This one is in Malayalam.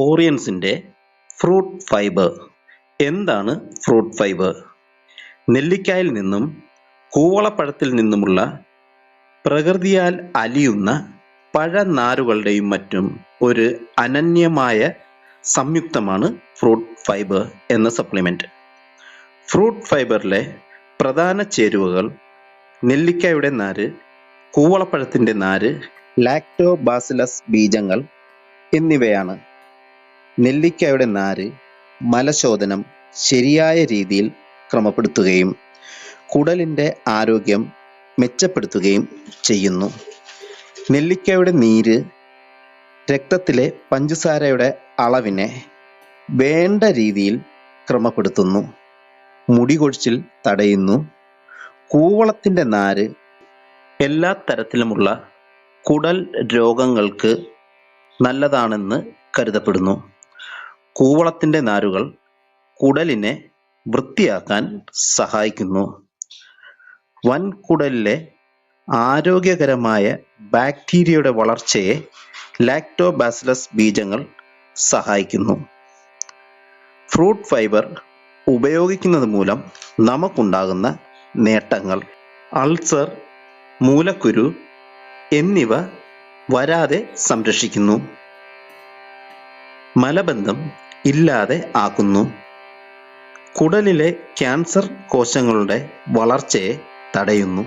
ഓറിയൻസിൻ്റെ ഫ്രൂട്ട് ഫൈബർ. എന്താണ് ഫ്രൂട്ട് ഫൈബർ? നെല്ലിക്കായിൽ നിന്നും കൂവളപ്പഴത്തിൽ നിന്നുമുള്ള പ്രകൃതിയാൽ അലിയുന്ന പഴനാരുകളുടെയും മറ്റും ഒരു അനന്യമായ സംയുക്തമാണ് ഫ്രൂട്ട് ഫൈബർ എന്ന സപ്ലിമെന്റ്. ഫ്രൂട്ട് ഫൈബറിലെ പ്രധാന ചേരുവകൾ നെല്ലിക്കായുടെ നാര്, കൂവളപ്പഴത്തിൻ്റെ നാര്, ലാക്ടോബാസിലസ് ബീജങ്ങൾ എന്നിവയാണ്. നെല്ലിക്കായുടെ നാര് മലശോധനം ശരിയായ രീതിയിൽ ക്രമപ്പെടുത്തുകയും കുടലിൻ്റെ ആരോഗ്യം മെച്ചപ്പെടുത്തുകയും ചെയ്യുന്നു. നെല്ലിക്കായുടെ നീര് രക്തത്തിലെ പഞ്ചസാരയുടെ അളവിനെ വേണ്ട രീതിയിൽ ക്രമപ്പെടുത്തുന്നു, മുടി കൊഴിച്ചിൽ തടയുന്നു. കൂവളത്തിൻ്റെ നാര് എല്ലാ തരത്തിലുമുള്ള കുടൽ രോഗങ്ങൾക്ക് നല്ലതാണെന്ന് കരുതപ്പെടുന്നു. കൂവളത്തിൻ്റെ നാരുകൾ കുടലിനെ വൃത്തിയാക്കാൻ സഹായിക്കുന്നു. വൻകുടലിലെ ആരോഗ്യകരമായ ബാക്ടീരിയയുടെ വളർച്ചയെ ലാക്ടോബാസിലസ് ബീജങ്ങൾ സഹായിക്കുന്നു. ഫ്രൂട്ട് ഫൈബർ ഉപയോഗിക്കുന്നത് മൂലം നമുക്കുണ്ടാകുന്ന നേട്ടങ്ങൾ: അൾസർ, മൂലക്കുരു എന്നിവ വരാതെ സംരക്ഷിക്കുന്നു. മലബന്ധം ഇല്ലാതെ ആക്കുന്നു. കുടലിലെ ക്യാൻസർ കോശങ്ങളുടെ വളർച്ചയെ തടയുന്നു.